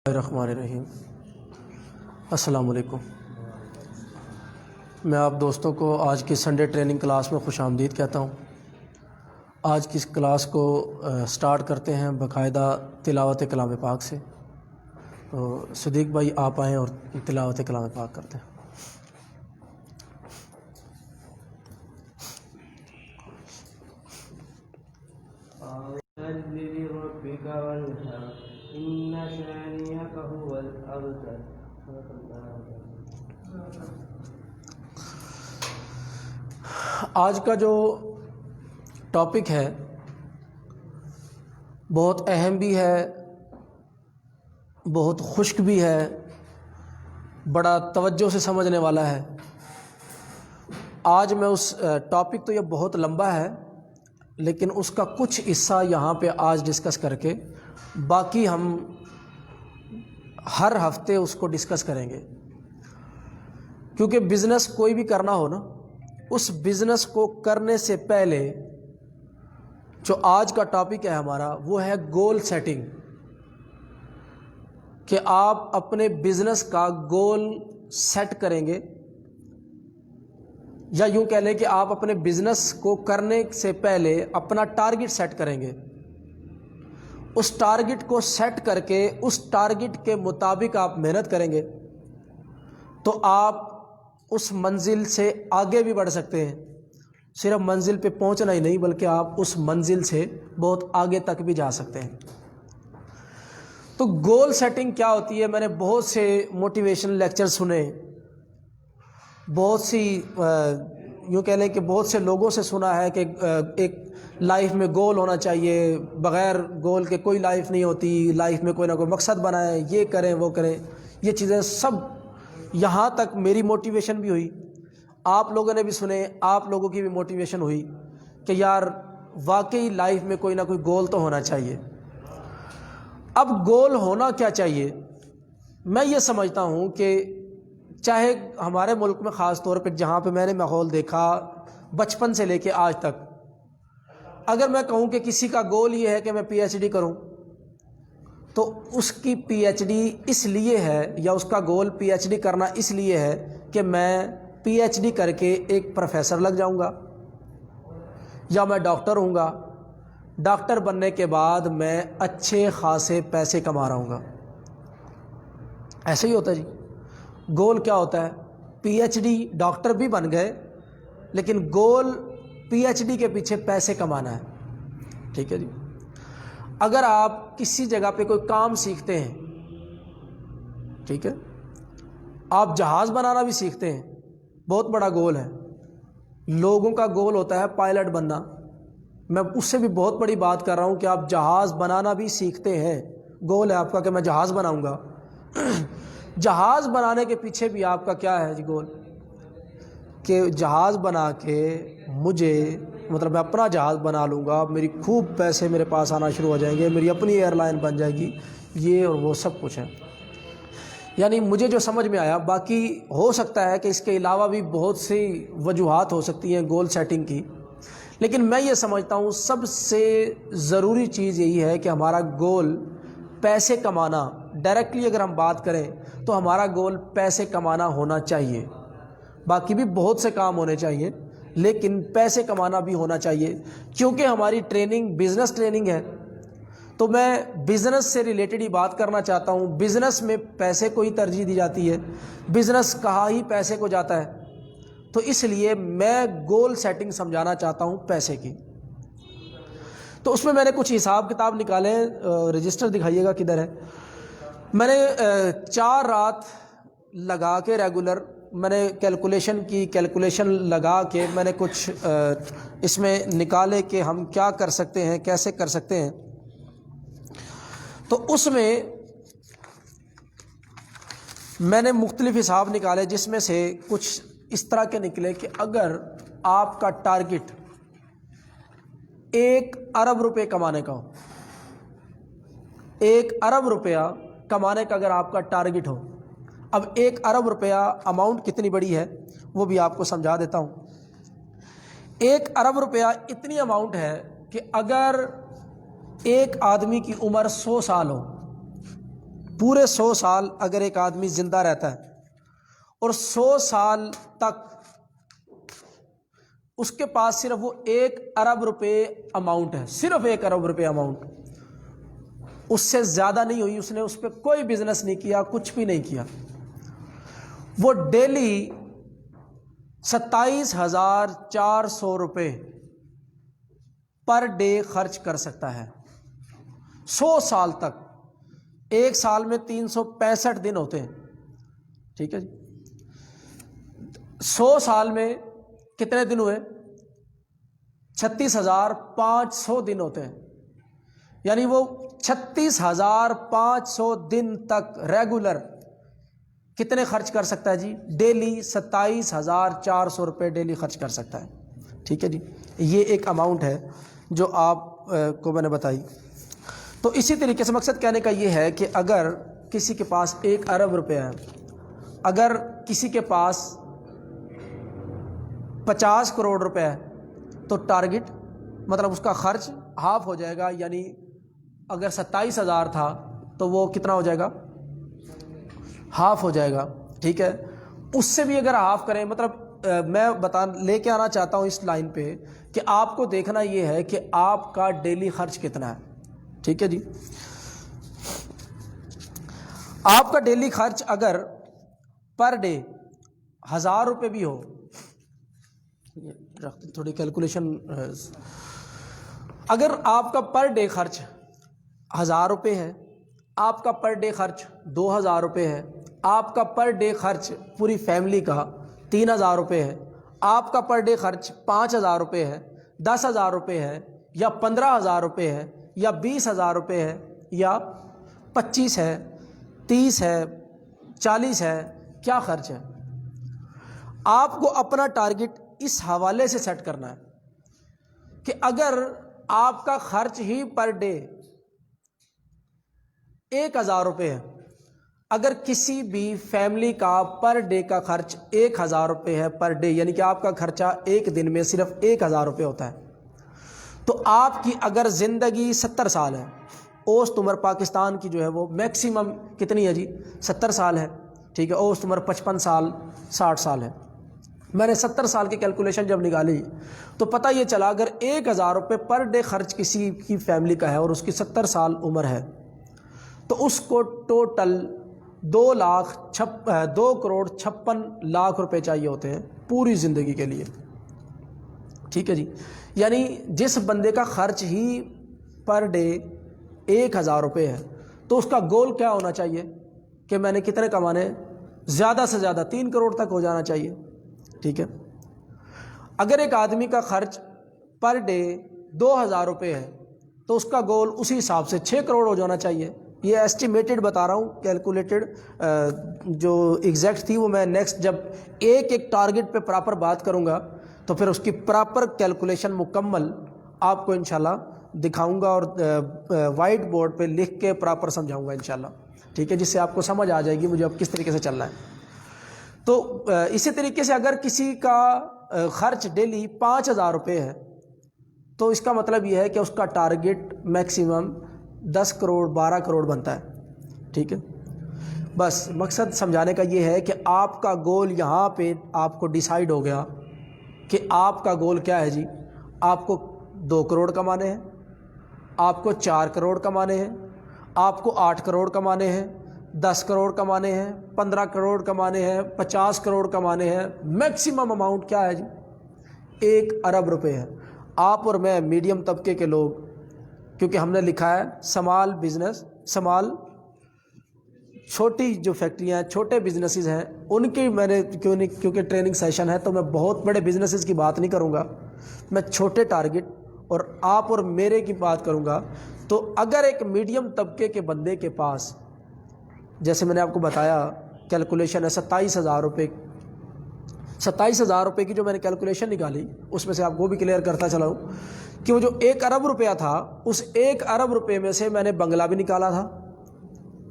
الرحمن الرحیم۔ السلام علیکم۔ میں آپ دوستوں کو آج کی سنڈے ٹریننگ کلاس میں خوش آمدید کہتا ہوں۔ آج کی اس کلاس کو سٹارٹ کرتے ہیں باقاعدہ تلاوت کلام پاک سے۔ تو صدیق بھائی آپ آئیں اور تلاوت کلام پاک کرتے ہیں۔ آج کا جو ٹاپک ہے بہت اہم بھی ہے، بہت خشک بھی ہے، بڑا توجہ سے سمجھنے والا ہے۔ آج میں اس ٹاپک تو یہ بہت لمبا ہے لیکن اس کا کچھ حصہ یہاں پہ آج ڈسکس کر کے باقی ہم ہر ہفتے اس کو ڈسکس کریں گے، کیونکہ بزنس کوئی بھی کرنا ہو نا، اس بزنس کو کرنے سے پہلے جو آج کا ٹاپک ہے ہمارا وہ ہے گول سیٹنگ، کہ آپ اپنے بزنس کا گول سیٹ کریں گے، یا یوں کہہ لیں کہ آپ اپنے بزنس کو کرنے سے پہلے اپنا ٹارگٹ سیٹ کریں گے۔ اس ٹارگٹ کو سیٹ کر کے اس ٹارگٹ کے مطابق آپ محنت کریں گے تو آپ اس منزل سے آگے بھی بڑھ سکتے ہیں۔ صرف منزل پہ پہنچنا ہی نہیں بلکہ آپ اس منزل سے بہت آگے تک بھی جا سکتے ہیں۔ تو گول سیٹنگ کیا ہوتی ہے؟ میں نے بہت سے موٹیویشن لیکچر سنے، بہت سی یوں کہہ لیں کہ بہت سے لوگوں سے سنا ہے کہ ایک لائف میں گول ہونا چاہیے، بغیر گول کے کوئی لائف نہیں ہوتی، لائف میں کوئی نہ کوئی مقصد بنائیں، یہ کریں وہ کریں۔ یہ چیزیں سب یہاں تک میری موٹیویشن بھی ہوئی، آپ لوگوں نے بھی سنے، آپ لوگوں کی بھی موٹیویشن ہوئی کہ یار واقعی لائف میں کوئی نہ کوئی گول تو ہونا چاہیے۔ اب گول ہونا کیا چاہیے؟ میں یہ سمجھتا ہوں کہ چاہے ہمارے ملک میں خاص طور پہ جہاں پہ میں نے ماحول دیکھا بچپن سے لے کے آج تک، اگر میں کہوں کہ کسی کا گول یہ ہے کہ میں پی ایچ ڈی کروں تو اس کی پی ایچ ڈی اس لیے ہے، یا اس کا گول پی ایچ ڈی کرنا اس لیے ہے کہ میں پی ایچ ڈی کر کے ایک پروفیسر لگ جاؤں گا، یا میں ڈاکٹر ہوں گا، ڈاکٹر بننے کے بعد میں اچھے خاصے پیسے کما رہا ہوں گا۔ ایسے ہی ہوتا ہے جی۔ گول کیا ہوتا ہے؟ پی ایچ ڈی ڈاکٹر بھی بن گئے لیکن گول پی ایچ ڈی کے پیچھے پیسے کمانا ہے۔ ٹھیک ہے جی۔ اگر آپ کسی جگہ پہ کوئی کام سیکھتے ہیں، ٹھیک ہے، آپ جہاز بنانا بھی سیکھتے ہیں، بہت بڑا گول ہے۔ لوگوں کا گول ہوتا ہے پائلٹ بننا، میں اس سے بھی بہت بڑی بات کر رہا ہوں کہ آپ جہاز بنانا بھی سیکھتے ہیں، گول ہے آپ کا کہ میں جہاز بناؤں گا۔ جہاز بنانے کے پیچھے بھی آپ کا کیا ہے جی گول؟ کہ جہاز بنا کے مجھے مطلب میں اپنا جہاز بنا لوں گا، میری خوب پیسے میرے پاس آنا شروع ہو جائیں گے، میری اپنی ایئر لائن بن جائے گی، یہ اور وہ سب کچھ ہے۔ یعنی مجھے جو سمجھ میں آیا، باقی ہو سکتا ہے کہ اس کے علاوہ بھی بہت سی وجوہات ہو سکتی ہیں گول سیٹنگ کی، لیکن میں یہ سمجھتا ہوں سب سے ضروری چیز یہی ہے کہ ہمارا گول پیسے کمانا، ڈائریکٹلی اگر ہم بات کریں تو ہمارا گول پیسے کمانا ہونا چاہیے۔ باقی بھی بہت سے کام ہونے چاہیے لیکن پیسے کمانا بھی ہونا چاہیے، کیونکہ ہماری ٹریننگ بزنس ٹریننگ ہے تو میں بزنس سے ریلیٹڈ ہی بات کرنا چاہتا ہوں۔ بزنس میں پیسے کو ہی ترجیح دی جاتی ہے، بزنس کہا ہی پیسے کو جاتا ہے، تو اس لیے میں گول سیٹنگ سمجھانا چاہتا ہوں پیسے کی۔ تو اس میں نے کچھ حساب کتاب نکالے، رجسٹر دکھائیے گا کدھر ہے۔ میں نے 4 رات لگا کے ریگولر میں نے کیلکولیشن لگا کے میں نے کچھ اس میں نکالے کہ ہم کیا کر سکتے ہیں، کیسے کر سکتے ہیں۔ تو اس میں میں نے مختلف حساب نکالے، جس میں سے کچھ اس طرح کے نکلے کہ اگر آپ کا ٹارگٹ 1 ارب روپے کمانے کا ہو، 1 ارب روپیہ کمانے کا اگر آپ کا ٹارگٹ ہو، اب 1 ارب روپیہ اماؤنٹ کتنی بڑی ہے وہ بھی آپ کو سمجھا دیتا ہوں۔ 1 ارب روپیہ اتنی اماؤنٹ ہے کہ اگر ایک آدمی کی عمر 100 سال ہو، پورے 100 سال اگر ایک آدمی زندہ رہتا ہے اور 100 سال تک اس کے پاس صرف وہ 1 ارب روپے اماؤنٹ ہے، صرف 1 ارب روپے اماؤنٹ، اس سے زیادہ نہیں ہوئی، اس نے اس پہ کوئی بزنس نہیں کیا، کچھ بھی نہیں کیا، وہ ڈیلی 27,400 روپے پر ڈے خرچ کر سکتا ہے 100 سال تک۔ ایک سال میں 365 دن ہوتے ہیں، ٹھیک ہے جی، 100 سال میں کتنے دن ہوئے؟ 36,500 دن ہوتے ہیں، یعنی وہ 36,500 دن تک ریگولر کتنے خرچ کر سکتا ہے جی؟ ڈیلی 27,400 روپے ڈیلی خرچ کر سکتا ہے، ٹھیک ہے جی۔ یہ ایک اماؤنٹ ہے جو آپ کو میں نے بتائی۔ تو اسی طریقے سے مقصد کہنے کا یہ ہے کہ اگر کسی کے پاس 1 ارب روپے ہے، اگر کسی کے پاس 50 کروڑ روپے ہے تو ٹارگٹ مطلب اس کا خرچ ہاف ہو جائے گا، یعنی اگر 27,000 تھا تو وہ کتنا ہو جائے گا؟ ہاف ہو جائے گا، ٹھیک ہے۔ اس سے بھی اگر ہاف کریں، مطلب میں لے کے آنا چاہتا ہوں اس لائن پہ کہ آپ کو دیکھنا یہ ہے کہ آپ کا ڈیلی خرچ کتنا ہے، ٹھیک ہے جی۔ آپ کا ڈیلی خرچ اگر پر ڈے 1,000 روپے بھی ہو، تھوڑی کیلکولیشن، اگر آپ کا پر ڈے خرچ 1,000 روپے ہے، آپ کا پر ڈے خرچ 2,000 روپے ہے، آپ کا پر ڈے خرچ پوری فیملی کا 3,000 روپے ہے، آپ کا پر ڈے خرچ 5,000 روپے ہے، 10,000 روپے ہے، یا 15,000 روپے ہے، یا 20,000 روپے ہے، یا 25 ہے، 30 ہے، 40 ہے، کیا خرچ ہے؟ آپ کو اپنا ٹارگٹ اس حوالے سے سیٹ کرنا ہے کہ اگر آپ کا خرچ ہی پر ڈے 1,000 روپے ہے، اگر کسی بھی فیملی کا پر ڈے کا خرچ 1,000 روپے ہے پر ڈے، یعنی کہ آپ کا خرچہ ایک دن میں صرف 1,000 روپے ہوتا ہے، تو آپ کی اگر زندگی 70 سال ہے، اوسط عمر پاکستان کی جو ہے وہ میکسیمم کتنی ہے جی؟ 70 سال ہے، ٹھیک ہے، اوسط عمر 55 سال 60 سال ہے۔ میں نے 70 سال کی کیلکولیشن جب نکالی تو پتہ یہ چلا اگر 1,000 روپے پر ڈے خرچ کسی کی فیملی کا ہے اور اس کی 70 سال عمر ہے تو اس کو ٹوٹل 2,56,00,000 روپے چاہیے ہوتے ہیں پوری زندگی کے لیے، ٹھیک ہے جی۔ یعنی جس بندے کا خرچ ہی پر ڈے 1,000 روپے ہے تو اس کا گول کیا ہونا چاہیے کہ میں نے کتنے کمانے؟ زیادہ سے زیادہ 3 کروڑ تک ہو جانا چاہیے، ٹھیک ہے۔ اگر ایک آدمی کا خرچ پر ڈے 2,000 روپے ہے تو اس کا گول اسی حساب سے 6 کروڑ ہو جانا چاہیے۔ یہ ایسٹیمیٹڈ بتا رہا ہوں، کیلکولیٹڈ جو ایگزیکٹ تھی وہ میں نیکسٹ جب ایک ٹارگٹ پہ پراپر بات کروں گا تو پھر اس کی پراپر کیلکولیشن مکمل آپ کو انشاءاللہ دکھاؤں گا اور وائٹ بورڈ پہ لکھ کے پراپر سمجھاؤں گا انشاءاللہ، ٹھیک ہے، جس سے آپ کو سمجھ آ جائے گی مجھے اب کس طریقے سے چلنا ہے۔ تو اسی طریقے سے اگر کسی کا خرچ ڈیلی 5,000 روپے ہے تو اس کا مطلب یہ ہے کہ اس کا ٹارگٹ میکسیمم 10 کروڑ 12 کروڑ بنتا ہے، ٹھیک ہے۔ بس مقصد سمجھانے کا یہ ہے کہ آپ کا گول یہاں پہ آپ کو ڈیسائیڈ ہو گیا کہ آپ کا گول کیا ہے جی۔ آپ کو 2 کروڑ کمانے ہیں، آپ کو 4 کروڑ کمانے ہیں، آپ کو 8 کروڑ کمانے ہیں، 10 کروڑ کمانے ہیں، 15 کروڑ کمانے ہیں، 50 کروڑ کمانے ہیں، میکسیمم اماؤنٹ کیا ہے جی؟ 1 ارب روپے ہے۔ آپ اور میں میڈیم طبقے کے لوگ، کیونکہ ہم نے لکھا ہے سمال بزنس، سمال چھوٹی جو فیکٹریاں ہیں، چھوٹے بزنسز ہیں ان کی میں نے کیونکہ ٹریننگ سیشن ہے تو میں بہت بڑے بزنسز کی بات نہیں کروں گا، میں چھوٹے ٹارگٹ اور آپ اور میرے کی بات کروں گا۔ تو اگر ایک میڈیم طبقے کے بندے کے پاس، جیسے میں نے آپ کو بتایا کیلکولیشن ہے 27,000 روپے، 27,000 روپے کی جو میں نے کیلکولیشن نکالی اس میں سے آپ کو بھی کلیئر کرتا چلا ہوں کہ وہ جو 1 ارب روپیہ تھا اس 1 ارب روپے میں سے میں نے بنگلہ بھی نکالا تھا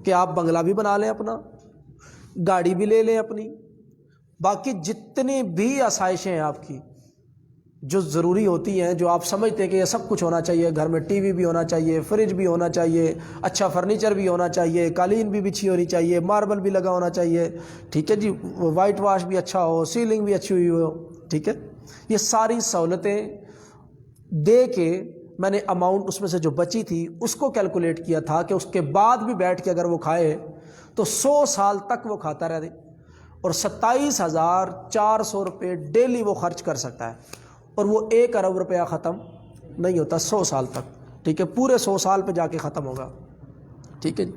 کہ آپ بنگلہ بھی بنا لیں، اپنا گاڑی بھی لے لیں اپنی، باقی جتنی بھی آسائشیں ہیں آپ کی جو ضروری ہوتی ہیں, جو آپ سمجھتے ہیں کہ یہ سب کچھ ہونا چاہیے, گھر میں ٹی وی بھی ہونا چاہیے, فریج بھی ہونا چاہیے, اچھا فرنیچر بھی ہونا چاہیے, قالین بھی بچھی ہونی چاہیے, ماربل بھی لگا ہونا چاہیے, ٹھیک ہے جی, وائٹ واش بھی اچھا ہو, سیلنگ بھی اچھی ہوئی ہو, ٹھیک ہے. یہ ساری سہولتیں دے کے میں نے اماؤنٹ اس میں سے جو بچی تھی اس کو کیلکولیٹ کیا تھا کہ اس کے بعد بھی بیٹھ کے اگر وہ کھائے تو 100 سال تک وہ کھاتا رہے, اور 27,400 روپے ڈیلی وہ خرچ کر سکتا ہے, اور وہ 1 ارب روپیہ ختم نہیں ہوتا 100 سال تک, ٹھیک ہے, پورے 100 سال پہ جا کے ختم ہوگا, ٹھیک ہے جی.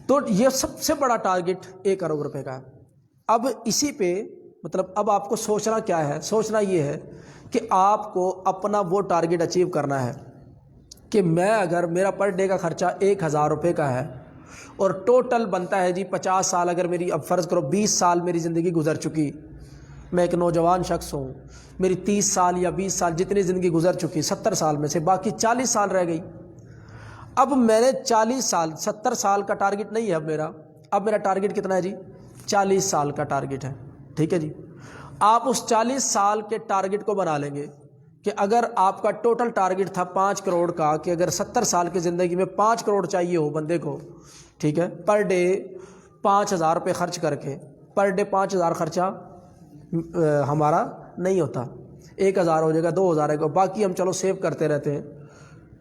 تو یہ سب سے بڑا ٹارگٹ 1 ارب روپے کا ہے. اب اسی پہ مطلب اب آپ کو سوچنا کیا ہے, سوچنا یہ ہے کہ آپ کو اپنا وہ ٹارگٹ اچیو کرنا ہے کہ میں اگر میرا پر ڈے کا خرچہ 1,000 روپے کا ہے اور ٹوٹل بنتا ہے جی 50 سال, اگر میری اب فرض کرو 20 سال میری زندگی گزر چکی, میں ایک نوجوان شخص ہوں, میری 30 سال یا 20 سال جتنی زندگی گزر چکی, 70 سال میں سے باقی 40 سال رہ گئی. اب میں نے 40 سال 70 سال کا ٹارگٹ نہیں ہے اب میرا ٹارگٹ کتنا ہے جی, 40 سال کا ٹارگٹ ہے, ٹھیک ہے جی. آپ اس 40 سال کے ٹارگٹ کو بنا لیں گے کہ اگر آپ کا ٹوٹل ٹارگٹ تھا 5 کروڑ کا, کہ اگر 70 سال کی زندگی میں 5 کروڑ چاہیے ہو بندے کو, ٹھیک ہے, پر ڈے 5,000 روپے خرچ کر کے, پر ڈے 5,000 خرچہ ہمارا نہیں ہوتا, 1,000 ہو جائے گا, 2,000 ہے گا, باقی ہم چلو سیو کرتے رہتے ہیں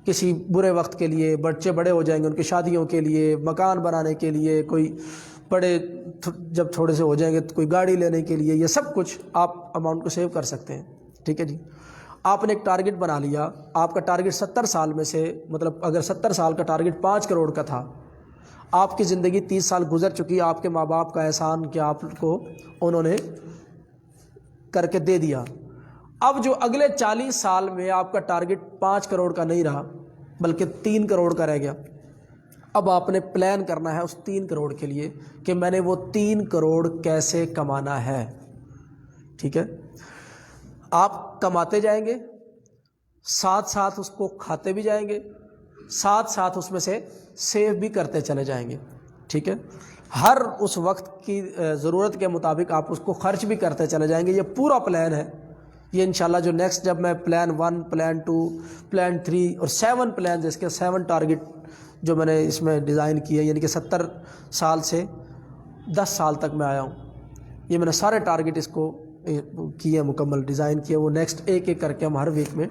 کسی برے وقت کے لیے, بچے بڑے ہو جائیں گے ان کی شادیوں کے لیے, مکان بنانے کے لیے, کوئی بڑے جب تھوڑے سے ہو جائیں گے تو کوئی گاڑی لینے کے لیے, یہ سب کچھ آپ اماؤنٹ کو سیو کر سکتے ہیں, ٹھیک ہے جی. آپ نے ایک ٹارگٹ بنا لیا, آپ کا ٹارگٹ 70 سال میں سے, مطلب اگر 70 سال کا ٹارگٹ 5 کروڑ کا تھا, آپ کی زندگی 30 سال گزر چکی, آپ کے ماں باپ کا احسان کیا آپ کو انہوں نے کر کے دے دیا. اب جو اگلے 40 سال میں آپ کا ٹارگٹ 5 کروڑ کا نہیں رہا بلکہ 3 کروڑ کا رہ گیا. اب آپ نے پلان کرنا ہے اس 3 کروڑ کے لیے کہ میں نے وہ 3 کروڑ کیسے کمانا ہے, ٹھیک ہے. آپ کماتے جائیں گے, ساتھ ساتھ اس کو کھاتے بھی جائیں گے, ساتھ ساتھ اس میں سے سیو بھی کرتے چلے جائیں گے, ٹھیک ہے. ہر اس وقت کی ضرورت کے مطابق آپ اس کو خرچ بھی کرتے چلے جائیں گے. یہ پورا پلان ہے. یہ انشاءاللہ جو نیکسٹ جب میں پلان 1, پلان 2, پلان 3 اور 7 پلان, جس کے 7 ٹارگٹ جو میں نے اس میں ڈیزائن کیے, یعنی کہ 70 سال سے 10 سال تک میں آیا ہوں, یہ میں نے سارے ٹارگٹ اس کو کیے, مکمل ڈیزائن کیے. وہ نیکسٹ ایک ایک کر کے ہم ہر ویک میں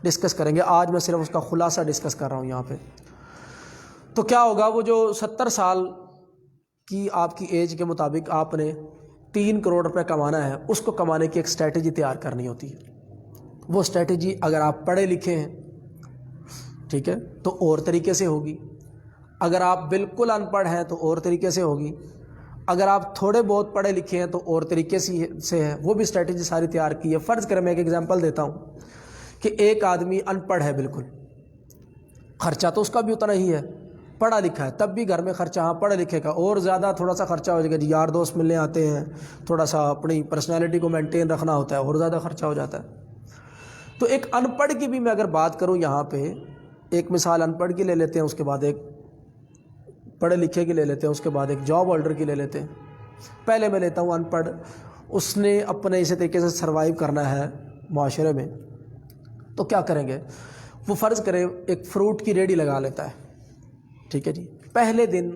ڈسکس کریں گے. آج میں صرف اس کا خلاصہ ڈسکس کر رہا ہوں یہاں پہ. تو کیا ہوگا, وہ جو 70 سال کی آپ کی ایج کے مطابق آپ نے 3 کروڑ روپے کمانا ہے, اس کو کمانے کی ایک اسٹریٹجی تیار کرنی ہوتی ہے. وہ اسٹریٹجی اگر آپ پڑھے لکھے ہیں, ٹھیک ہے, تو اور طریقے سے ہوگی. اگر آپ بالکل ان پڑھ ہیں تو اور طریقے سے ہوگی. اگر آپ تھوڑے بہت پڑھے لکھے ہیں تو اور طریقے سے ہے. وہ بھی اسٹریٹجی ساری تیار کی ہے. فرض کریں میں ایک ایگزامپل دیتا ہوں کہ ایک آدمی ان پڑھ ہے بالکل, خرچہ تو اس کا بھی اتنا ہی ہے, پڑھا لکھا ہے تب بھی گھر میں خرچہ, ہاں پڑھے لکھے کا اور زیادہ تھوڑا سا خرچہ ہو جائے گا جی, یار دوست ملنے آتے ہیں, تھوڑا سا اپنی پرسنالٹی کو مینٹین رکھنا ہوتا ہے, اور زیادہ خرچہ ہو جاتا ہے. تو ایک ان پڑھ کی بھی میں اگر بات کروں یہاں پہ, ایک مثال ان پڑھ کی لے لیتے ہیں, اس کے بعد ایک پڑھے لکھے کی لے لیتے ہیں, اس کے بعد ایک جاب ہولڈر کی لے لیتے ہیں. پہلے میں لیتا ہوں ان پڑھ, اس نے اپنے اسی طریقے سے سروائیو کرنا ہے معاشرے میں, تو کیا کریں گے, وہ فرض کرے ایک فروٹ کی ریڑھی لگا لیتا ہے, ٹھیک ہے جی. پہلے دن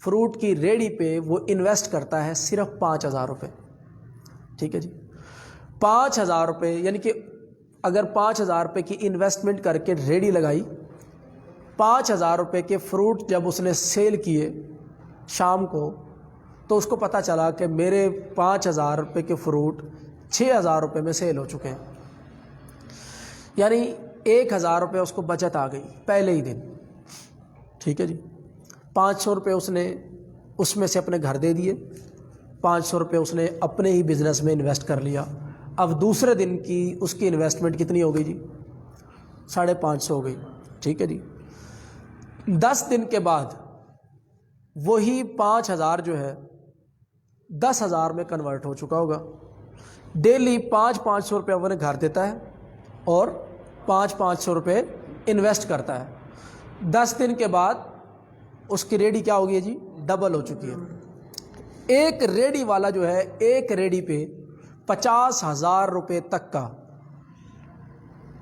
فروٹ کی ریڑھی پہ وہ انویسٹ کرتا ہے صرف 5,000 روپے, ٹھیک ہے جی. 5,000 روپے, یعنی کہ اگر 5,000 روپے کی انویسٹمنٹ کر کے ریڑھی لگائی, 5,000 روپے کے فروٹ جب اس نے سیل کیے شام کو, تو اس کو پتہ چلا کہ میرے 5,000 روپے کے فروٹ 6,000 روپے میں سیل ہو چکے ہیں. یعنی 1,000 روپے اس کو بچت آ گئی پہلے ہی دن, ٹھیک ہے جی. 500 روپے اس نے اس میں سے اپنے گھر دے دیے, 500 روپے اس نے اپنے ہی بزنس میں انویسٹ کر لیا. اب دوسرے دن کی اس کی انویسٹمنٹ کتنی ہو گئی جی, 550 ہو گئی, ٹھیک ہے جی. 10 دن کے بعد وہی 5,000 جو ہے 10,000 میں کنورٹ ہو چکا ہوگا. ڈیلی 500 روپے اپنے گھر دیتا ہے اور 500 روپے انویسٹ کرتا ہے. 10 دن کے بعد اس کی ریڑھی کیا ہو گئی ہے جی, ڈبل ہو چکی ہے. ایک ریڑھی والا جو ہے ایک ریڑھی پہ 50,000 روپے تک کا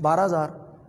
12,000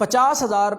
50,000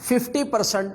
50%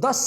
10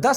10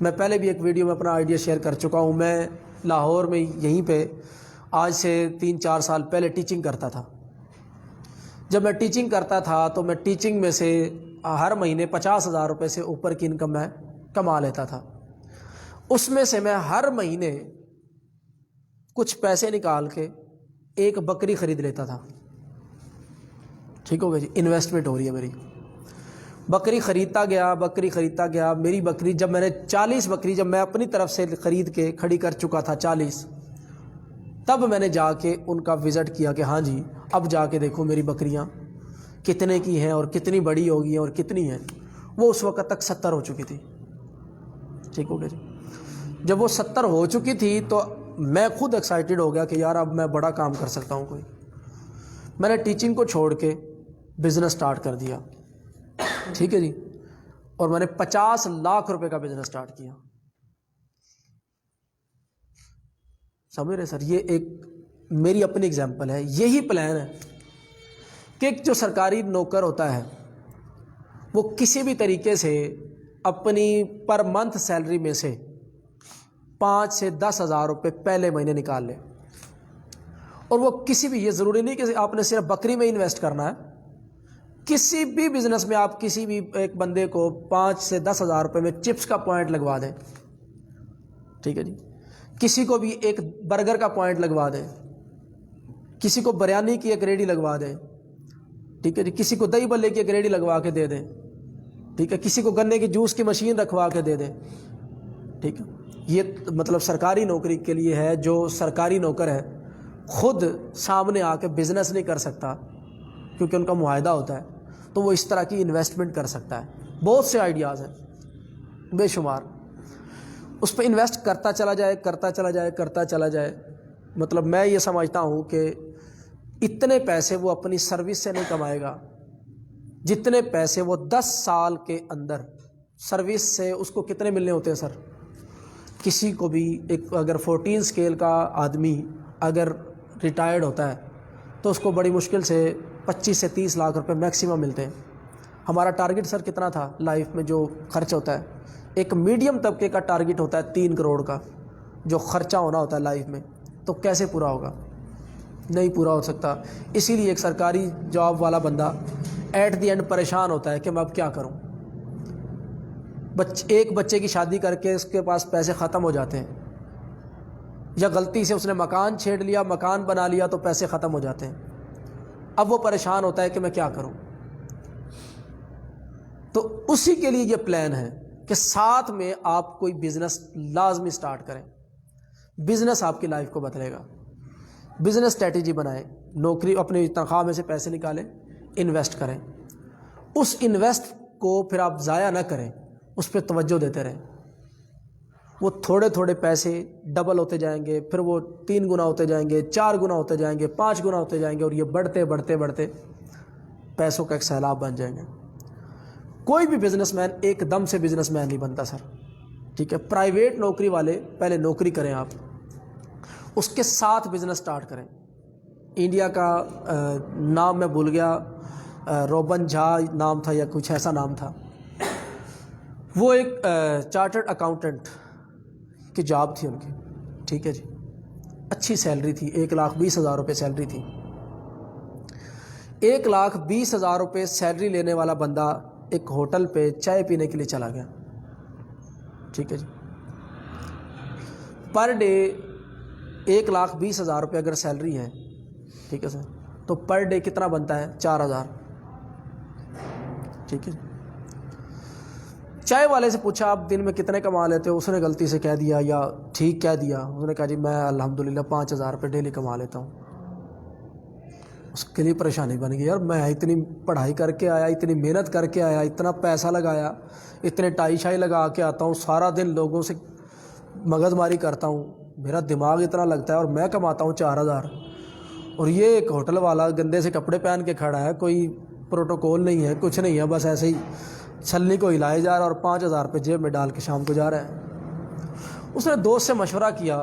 میں پہلے بھی ایک ویڈیو میں اپنا آئیڈیا شیئر کر چکا ہوں. میں لاہور میں یہیں پہ آج سے 3-4 سال پہلے ٹیچنگ کرتا تھا. جب میں ٹیچنگ کرتا تھا تو میں ٹیچنگ میں سے ہر مہینے 50,000 روپے سے اوپر کی انکم میں کما لیتا تھا. اس میں سے میں ہر مہینے کچھ پیسے نکال کے ایک بکری خرید لیتا تھا. ٹھیک ہو گیا جی, انویسٹمنٹ ہو رہی ہے میری. بکری خریدتا گیا. میری بکری جب میں نے 40 بکری جب میں اپنی طرف سے خرید کے کھڑی کر چکا تھا 40, تب میں نے جا کے ان کا وزٹ کیا کہ ہاں جی اب جا کے دیکھو میری بکریاں کتنے کی ہیں اور کتنی بڑی ہوگی ہیں اور کتنی ہیں. وہ اس وقت تک 70 ہو چکی تھی. ٹھیک ہو گیا جی. جب وہ 70 ہو چکی تھی تو میں خود ایکسائٹیڈ ہو گیا کہ یار اب میں بڑا کام کر سکتا ہوں کوئی. میں نے ٹیچنگ کو چھوڑ کے بزنس سٹارٹ کر دیا. ٹھیک ہے جی. اور میں نے 50 لاکھ روپے کا بزنس سٹارٹ کیا. سمجھ رہے سر, یہ ایک میری اپنی اگزامپل ہے. یہی پلان ہے کہ ایک جو سرکاری نوکر ہوتا ہے وہ کسی بھی طریقے سے اپنی پر منتھ سیلری میں سے 5 سے 10 ہزار روپے پہلے مہینے نکال لے. اور وہ کسی بھی, یہ ضروری نہیں کہ آپ نے صرف بکری میں انویسٹ کرنا ہے, کسی بھی بزنس میں آپ کسی بھی ایک بندے کو 5 سے 10 ہزار روپے میں چپس کا پوائنٹ لگوا دیں. ٹھیک ہے جی. کسی کو بھی ایک برگر کا پوائنٹ لگوا دیں, کسی کو بریانی کی ایک ریڈی لگوا دیں. ٹھیک ہے جی. کسی کو دہی بلے کی ایک ریڈی لگوا کے دے دیں. ٹھیک ہے. کسی کو گنے کی جوس کی مشین رکھوا کے دے دیں. ٹھیک ہے. یہ مطلب سرکاری نوکری کے لیے ہے. جو سرکاری نوکر ہے خود سامنے آ کے بزنس نہیں کر سکتا کیونکہ ان کا معاہدہ ہوتا ہے, تو وہ اس طرح کی انویسٹمنٹ کر سکتا ہے. بہت سے آئیڈیاز ہیں بے شمار. اس پہ انویسٹ کرتا چلا جائے. مطلب میں یہ سمجھتا ہوں کہ اتنے پیسے وہ اپنی سروس سے نہیں کمائے گا جتنے پیسے وہ 10 سال کے اندر سروس سے اس کو کتنے ملنے ہوتے ہیں سر. کسی کو بھی ایک اگر 14 اسکیل کا آدمی اگر ریٹائرڈ ہوتا ہے تو اس کو بڑی مشکل سے 25 سے 30 لاکھ روپے میکسیمم ملتے ہیں. ہمارا ٹارگٹ سر کتنا تھا لائف میں جو خرچ ہوتا ہے, ایک میڈیم طبقے کا ٹارگٹ ہوتا ہے 3 کروڑ کا جو خرچہ ہونا ہوتا ہے لائف میں. تو کیسے پورا ہوگا؟ نہیں پورا ہو سکتا. اسی لیے ایک سرکاری جاب والا بندہ ایٹ دی اینڈ پریشان ہوتا ہے کہ میں اب کیا کروں. ایک بچے کی شادی کر کے اس کے پاس پیسے ختم ہو جاتے ہیں, یا غلطی سے اس نے مکان چھیڑ لیا, مکان بنا لیا تو پیسے ختم ہو جاتے ہیں. اب وہ پریشان ہوتا ہے کہ میں کیا کروں. تو اسی کے لیے یہ پلان ہے کہ ساتھ میں آپ کوئی بزنس لازمی سٹارٹ کریں. بزنس آپ کی لائف کو بدلے گا. بزنس اسٹریٹجی بنائیں, نوکری اپنی تنخواہ میں سے پیسے نکالیں, انویسٹ کریں. اس انویسٹ کو پھر آپ ضائع نہ کریں, اس پہ توجہ دیتے رہیں. وہ تھوڑے تھوڑے پیسے ڈبل ہوتے جائیں گے, پھر وہ 3 گنا ہوتے جائیں گے, 4 گنا ہوتے جائیں گے, 5 گنا ہوتے جائیں گے, اور یہ بڑھتے بڑھتے بڑھتے پیسوں کا ایک سیلاب بن جائیں گے. کوئی بھی بزنس مین ایک دم سے بزنس مین نہیں بنتا سر. ٹھیک ہے. پرائیویٹ نوکری والے پہلے نوکری کریں, آپ اس کے ساتھ بزنس سٹارٹ کریں. انڈیا کا نام میں بھول گیا, روبن جھا نام تھا یا کچھ ایسا نام تھا. وہ ایک چارٹرڈ اکاؤنٹنٹ کی جاب تھی ان کی. ٹھیک ہے جی. اچھی سیلری تھی, 1,20,000 روپے سیلری تھی. 1,20,000 روپے سیلری لینے والا بندہ ایک ہوٹل پہ چائے پینے کے لیے چلا گیا. ٹھیک ہے جی. پر ڈے 1,20,000 روپے اگر سیلری ہے, ٹھیک ہے سر, تو پر ڈے کتنا بنتا ہے؟ 4,000. ٹھیک ہے. چائے والے سے پوچھا آپ دن میں کتنے کما لیتے ہو؟ اس نے غلطی سے کہہ دیا یا ٹھیک کہہ دیا. اس نے کہا جی میں الحمدللہ 5,000 روپے ڈیلی کما لیتا ہوں. اس کے لیے پریشانی بن گئی, یار میں اتنی پڑھائی کر کے آیا, اتنی محنت کر کے آیا, اتنا پیسہ لگایا, اتنے ٹائی شائی لگا کے آتا ہوں, سارا دن لوگوں سے مغز ماری کرتا ہوں, میرا دماغ اتنا لگتا ہے, اور میں کماتا ہوں 4,000. اور یہ ایک ہوٹل والا گندے سے کپڑے پہن کے کھڑا ہے, کوئی پروٹوکول نہیں ہے, کچھ نہیں ہے, بس ایسے ہی چھلنی کو ہلائے جا رہا ہے اور 5,000 روپے جیب میں ڈال کے شام کو جا رہا ہے. اس نے دوست سے مشورہ کیا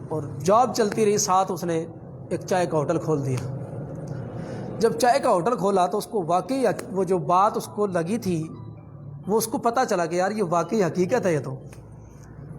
اور جاب چلتی رہی, ساتھ اس نے ایک چائے کا ہوٹل کھول دیا. جب چائے کا ہوٹل کھولا تو اس کو واقعی وہ جو بات اس کو لگی تھی وہ اس کو پتہ چلا کہ یار یہ واقعی حقیقت ہے، یہ تو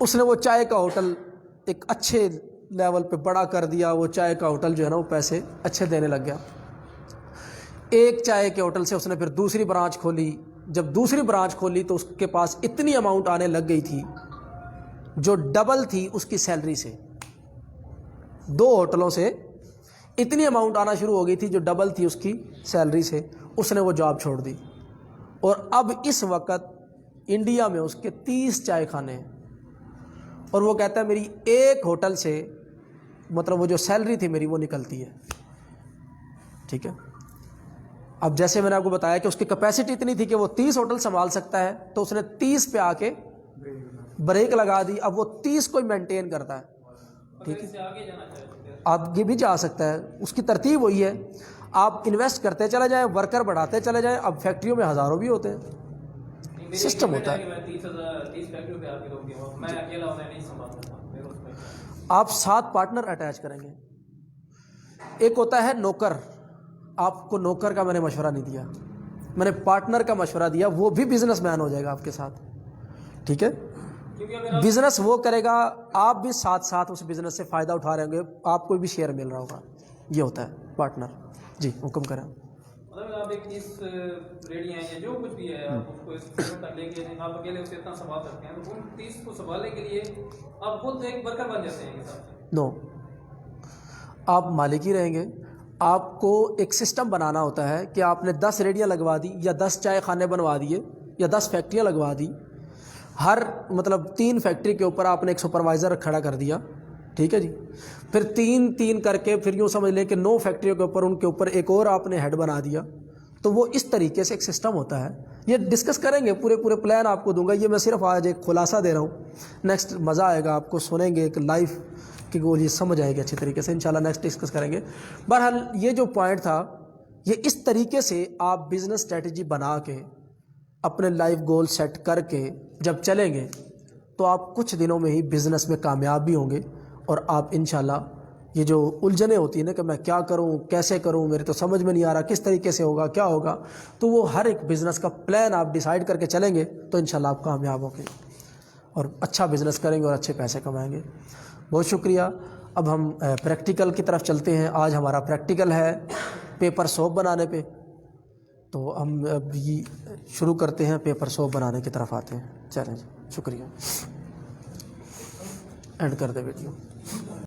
اس نے وہ چائے کا ہوٹل ایک اچھے لیول پہ بڑا کر دیا، وہ چائے کا ہوٹل جو ہے نا وہ پیسے اچھے دینے لگ گیا۔ ایک چائے کے ہوٹل سے اس نے پھر دوسری برانچ کھولی، جب دوسری برانچ کھولی تو اس کے پاس اتنی اماؤنٹ آنے لگ گئی تھی جو ڈبل تھی اس کی سیلری سے۔ 2 ہوٹلوں سے اتنی اماؤنٹ آنا شروع ہو گئی تھی جو ڈبل تھی اس کی سیلری سے، اس نے وہ جاب چھوڑ دی، اور اب اس وقت انڈیا میں اس کے 30 چائے خانے ہیں، اور وہ کہتا ہے میری ایک ہوٹل سے مطلب وہ جو سیلری تھی میری وہ نکلتی ہے۔ ٹھیک ہے، اب جیسے میں نے آپ کو بتایا کہ اس کی کیپیسٹی اتنی تھی کہ وہ 30 ہوٹل سنبھال سکتا ہے، تو اس نے 30 پہ آ کے بریک لگا دی، اب وہ 30 کو ہی مینٹین کرتا ہے۔ ٹھیک ہے، آگے بھی جا سکتا ہے، اس کی ترتیب وہی ہے، آپ انویسٹ کرتے چلے جائیں، ورکر بڑھاتے چلے جائیں، اب فیکٹریوں میں ہزاروں بھی ہوتے ہیں، سسٹم ہوتا ہے۔ آپ 7 پارٹنر اٹیچ کریں گے۔ ایک ہوتا ہے نوکر، آپ کو نوکر کا میں نے مشورہ نہیں دیا، میں نے پارٹنر کا مشورہ دیا، وہ بھی بزنس مین ہو جائے گا آپ کے ساتھ۔ ٹھیک ہے، بزنس وہ کرے گا، آپ بھی ساتھ ساتھ اس بزنس سے فائدہ اٹھا رہے ہوں گے، آپ کو بھی شیئر مل رہا ہوگا، یہ ہوتا ہے پارٹنر۔ جی حکم کریں۔ مطلب آپ ایک چیز ریڈی ہیں یا جو کچھ بھی ہے آپ اس کو اس تک لے کے آپ اکیلے اسے اتنا سنبھال سکتے ہیں، تو ان 30 کو سنبھالنے کے لیے آپ خود ایک ورکر بن جاتے ہیں۔ نو، آپ مالک ہی رہیں گے، آپ کو ایک سسٹم بنانا ہوتا ہے کہ آپ نے 10 ریڈیاں لگوا دی یا 10 چائے خانے بنوا دیے یا 10 فیکٹریاں لگوا دی، ہر مطلب 3 فیکٹری کے اوپر آپ نے ایک سپروائزر کھڑا کر دیا۔ ٹھیک ہے جی، پھر 3 کر کے پھر یوں سمجھ لیں کہ 9 فیکٹریوں کے اوپر ان کے اوپر ایک اور آپ نے ہیڈ بنا دیا، تو وہ اس طریقے سے ایک سسٹم ہوتا ہے۔ یہ ڈسکس کریں گے، پورے پلان آپ کو دوں گا، یہ میں صرف آج ایک خلاصہ دے رہا ہوں، نیکسٹ مزہ آئے گا آپ کو، سنیں گے ایک لائف کہ وہ یہ سمجھ آئے گی اچھی طریقے سے، انشاءاللہ نیکسٹ ڈسکس کریں گے۔ بہرحال یہ جو پوائنٹ تھا، یہ اس طریقے سے آپ بزنس اسٹریٹجی بنا کے اپنے لائف گول سیٹ کر کے جب چلیں گے تو آپ کچھ دنوں میں ہی بزنس میں کامیاب بھی ہوں گے، اور آپ انشاءاللہ یہ جو الجھنیں ہوتی ہیں نا کہ میں کیا کروں، کیسے کروں، میرے تو سمجھ میں نہیں آ رہا کس طریقے سے ہوگا، کیا ہوگا، تو وہ ہر ایک بزنس کا پلان آپ ڈیسائیڈ کر کے چلیں گے تو انشاءاللہ آپ کامیاب ہوں گے اور اچھا بزنس کریں گے اور اچھے پیسے کمائیں گے۔ بہت شکریہ۔ اب ہم پریکٹیکل کی طرف چلتے ہیں۔ آج ہمارا پریکٹیکل ہے پیپر سوپ بنانے پہ، تو ہم اب یہ شروع کرتے ہیں، پیپر سوپ بنانے کی طرف آتے ہیں۔ چلیں جی، شکریہ، اینڈ کر دیں ویڈیو۔